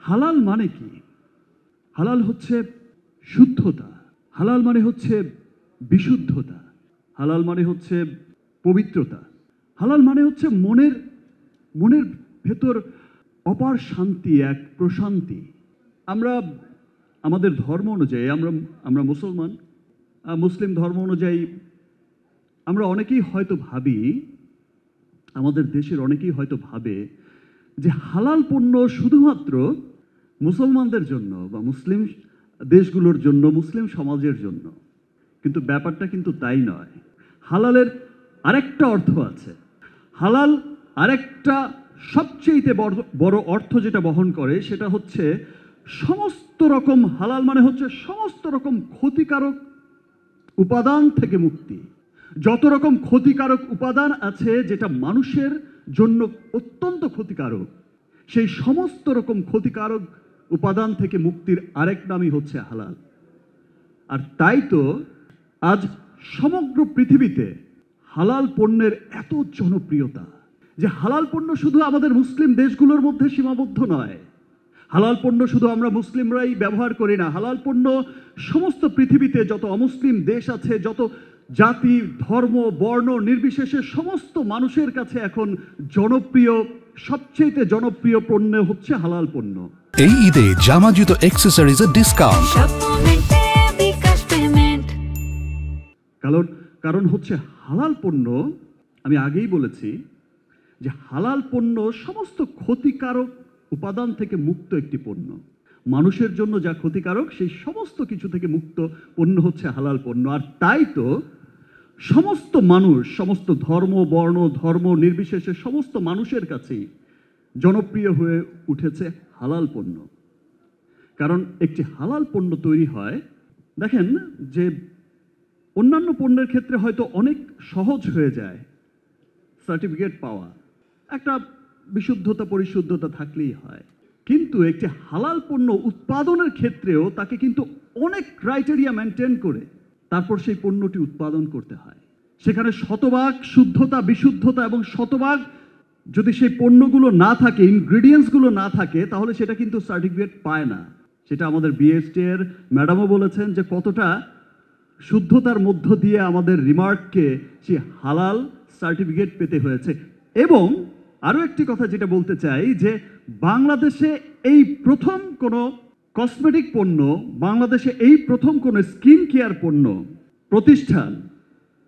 হালাল মানে কি? হালাল হচ্ছে শুদ্ধতা, হালাল মানে হচ্ছে বিশুদ্ধতা, হালাল মানে হচ্ছে পবিত্রতা, হালাল মানে হচ্ছে মনের মনের ভেতর অপার শান্তি, এক প্রশান্তি। আমরা আমাদের ধর্ম অনুযায়ী আমরা মুসলমান, মুসলিম ধর্ম অনুযায়ী আমরা অনেকেই হয়তো ভাবি, আমাদের দেশের অনেকেই হয়তো ভাবে যে হালাল পণ্য শুধুমাত্র মুসলমানদের জন্য বা মুসলিম দেশগুলোর জন্য, মুসলিম সমাজের জন্য। কিন্তু ব্যাপারটা কিন্তু তাই নয়। হালালের আরেকটা অর্থ আছে। হালাল আরেকটা সবচেয়ে বড় অর্থ যেটা বহন করে সেটা হচ্ছে সমস্ত রকম, হালাল মানে হচ্ছে সমস্ত রকম ক্ষতিকারক উপাদান থেকে মুক্তি। যত রকম ক্ষতিকারক উপাদান আছে যেটা মানুষের জন্য অত্যন্ত ক্ষতিকারক, সেই সমস্ত রকম ক্ষতিকারক উপাদান থেকে মুক্তির আরেক নামই হচ্ছে হালাল। আর তাই তো আজ সমগ্র পৃথিবীতে হালাল পণ্যের এত জনপ্রিয়তা যে হালাল পণ্য শুধু আমাদের মুসলিম দেশগুলোর মধ্যে সীমাবদ্ধ নয়। হালাল পণ্য শুধু আমরা মুসলিমরাই ব্যবহার করি না, হালাল পণ্য সমস্ত পৃথিবীতে যত অমুসলিম দেশ আছে, যত জাতি, ধর্ম, বর্ণ নির্বিশেষে সমস্ত মানুষের কাছে এখন জনপ্রিয়, সবচেয়ে জনপ্রিয় পণ্য হচ্ছে হালাল পণ্য। এই ঈদে জামা জুতো অ্যাকসেসরিজের ডিসকাউন্ট। কারণ হচ্ছে হালাল পণ্য, আমি আগেই বলেছি যে হালাল পণ্য সমস্ত ক্ষতিকারক উপাদান থেকে মুক্ত একটি পণ্য। মানুষের জন্য যা ক্ষতিকারক সেই সমস্ত কিছু থেকে মুক্ত পণ্য হচ্ছে হালাল পণ্য। আর তাই তো সমস্ত মানুষ, সমস্ত ধর্ম, বর্ণ, ধর্ম নির্বিশেষে সমস্ত মানুষের কাছেই জনপ্রিয় হয়ে উঠেছে হালাল পণ্য। কারণ একটি হালাল পণ্য তৈরি হয়, দেখেন যে অন্যান্য পণ্যের ক্ষেত্রে হয়তো অনেক সহজ হয়ে যায় সার্টিফিকেট পাওয়া, একটা বিশুদ্ধতা পরিশুদ্ধতা থাকলেই হয়। কিন্তু একটি হালাল পণ্য উৎপাদনের ক্ষেত্রেও তাকে কিন্তু অনেক ক্রাইটেরিয়া মেনটেন করে তারপর সেই পণ্যটি উৎপাদন করতে হয়। সেখানে শতভাগ শুদ্ধতা, বিশুদ্ধতা এবং শতভাগ যদি সেই পণ্যগুলো না থাকে, ইনগ্রেডিয়েন্টসগুলো না থাকে, তাহলে সেটা কিন্তু সার্টিফিকেট পায় না। সেটা আমাদের বিএসটি এর ম্যাডামও বলেছেন যে কতটা শুদ্ধতার মধ্য দিয়ে আমাদের রিমার্ককে সে হালাল সার্টিফিকেট পেতে হয়েছে। এবং আরও একটি কথা যেটা বলতে চাই যে বাংলাদেশে এই প্রথম কোনো কসমেটিক পণ্য, বাংলাদেশে এই প্রথম কোনো স্কিন কেয়ার পণ্য প্রতিষ্ঠান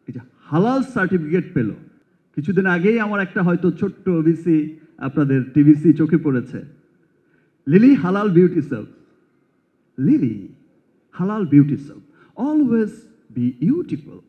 এই যে হালাল সার্টিফিকেট পেল। কিছুদিন আগেই আমার একটা হয়তো ছোট্ট ওবিসি আপনাদের টিভিসি চোখে পড়েছে, লিলি হালাল বিউটি সোপ। লিলি হালাল beauty soap, always be beautiful.